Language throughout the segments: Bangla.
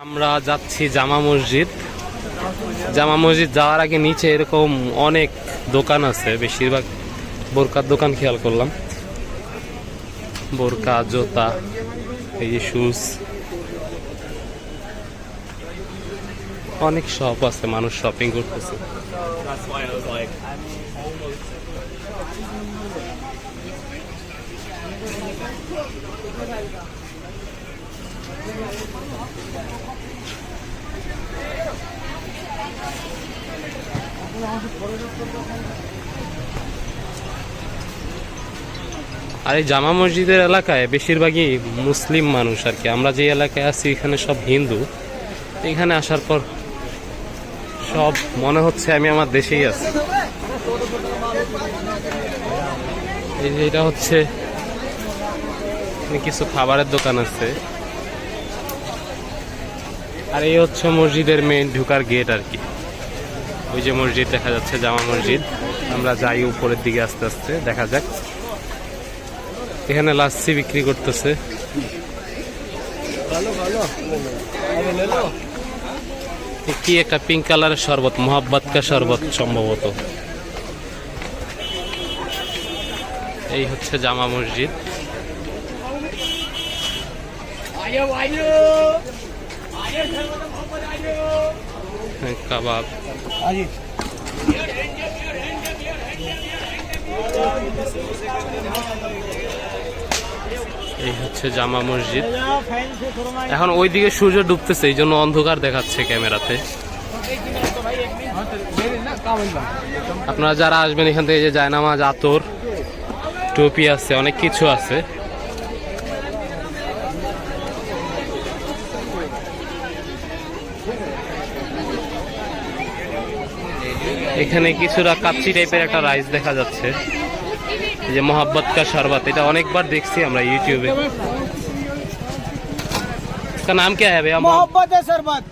আমরা যাচ্ছি জামা মসজিদ। জামা মসজিদ যাওয়ার আগে নিচে এরকম অনেক দোকান আছে, বেশিরভাগ বোরকার দোকান খেয়াল করলাম। বোরকা, জুতা, এই যে শুজ, অনেক শপ আছে, মানুষ শপিং করতেছে। আর এই জামা মসজিদের এলাকায় বেশিরভাগই মুসলিম মানুষ আর কি। আমরা যে এলাকায় আছি এখানে সব হিন্দু। এখানে আসার পর সব মনে হচ্ছে আমি আমার দেশেই আছি। এই যে এটা হচ্ছে কিছু খাবারের দোকান আছে, আর এই হচ্ছে মসজিদের মেইন ঢোকার গেট আর কি। ওই যে মসজিদ দেখা যাচ্ছে, জামা মসজিদ। আমরা যাই উপরের দিকে আস্তে আস্তে, দেখা যাক। এখানে লাচ্ছি বিক্রি করতেছে। কি একটা পিঙ্ক কালারের শরবত, মোহাব্বত কা শরবত সম্ভবত। এই হচ্ছে জামা মসজিদ। কাবাব, এই হচ্ছে জামা মসজিদ। এখন ওইদিকে সূর্য ডুবতেছে, এই জন্য অন্ধকার দেখাচ্ছে ক্যামেরাতে। আপনারা যারা আসবেন এখান থেকে, যে জায়নামাজ, আতর, টুপি আছে, অনেক কিছু আছে। এখানে কিছুটা কাচ্চি টাইপের একটা রাইস দেখা যাচ্ছে, যে মোহাব্বত কা শরবত। এটা অনেকবার দেখছি আমরা ইউটিউবে। इसका नाम क्या है भैया? मोहब्बत है शरबत।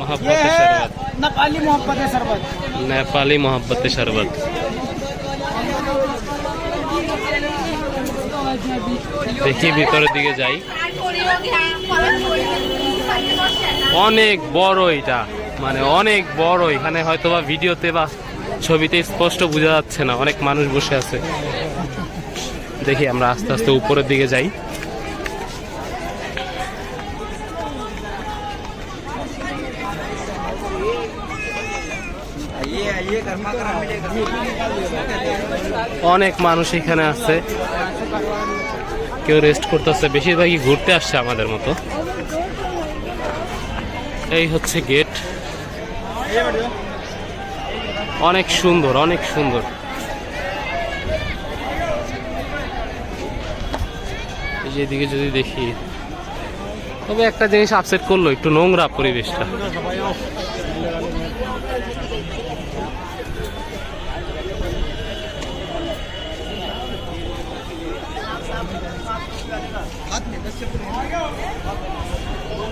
मोहब्बत ये है शरबत, नेपाली मोहब्बत है शरबत। नेपाली मोहब्बत शरबत। দেখি ভিতরের দিকে যাই। অনেক বড় এটা, মানে অনেক বড়। এখানে হয়তো বা ভিডিওতে বা ছবিতে স্পষ্ট বোঝা যাচ্ছে না, অনেক মানুষ বসে আছে। দেখি আমরা আস্তে আস্তে উপরের দিকে যাই। অনেক মানুষ এখানে আছে, কেউ রেস্ট করতেছে, বেশিরভাগই ঘুরতে আসছে আমাদের মতো। এই হচ্ছে গেট, অনেক সুন্দর, অনেক সুন্দর। এদিকে যদি দেখি, তবে একটা জিনিস আপসেট করলো, একটু নোংরা পরিবেশটা।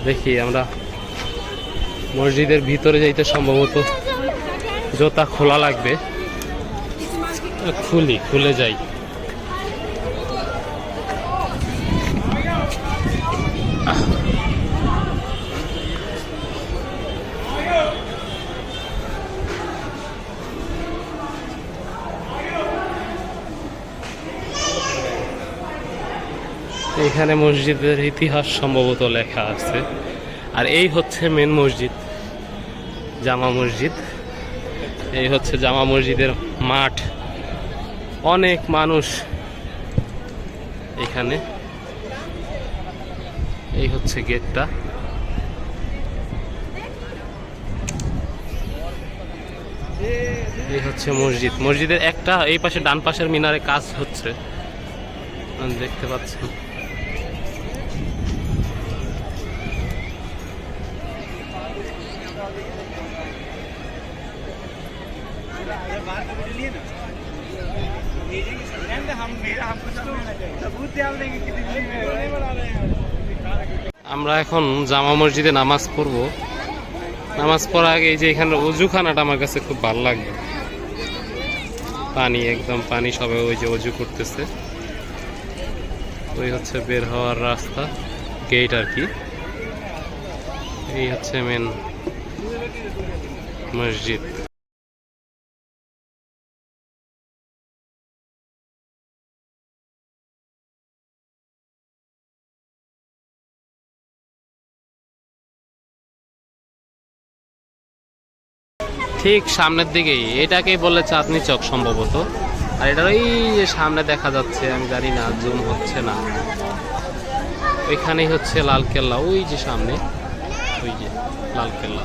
দেখি আমরা মসজিদের ভিতরে যাইতে সম্ভবত জুতা খোলা লাগবে। খুলে যাই। এখানে মসজিদের ইতিহাস সম্ভবত লেখা আছে। আর এই হচ্ছে মেন মসজিদ, জামা মসজিদ। এই হচ্ছে জামা মসজিদের মাঠ, অনেক মানুষ এখানে। এই হচ্ছে গেটটা। এই হচ্ছে মসজিদ। মসজিদের একটা এই পাশে, ডান পাশের মিনারে কাজ হচ্ছে, দেখতে পাচ্ছেন। আমরা এখন জামা মসজিদে নামাজ পড়বো। নামাজ পড়ার আগে এই যে এখানে অজুখানাটা আমার কাছে খুব ভালো লাগবে। পানি, একদম পানি, সবাই ওই যে অজু করতেছে। ওই হচ্ছে বের হওয়ার রাস্তা, গেট আর কি। এই হচ্ছে মেন মসজিদ। ঠিক সামনের দিকেই, এটাকেই বলে চাঁদনি চক সম্ভবত। আর এটার ওই যে সামনে দেখা যাচ্ছে, আমি জানি না, জুম হচ্ছে না, ওইখানেই হচ্ছে লালকেল্লা, ওই যে সামনে, ওই যে লালকেল্লা।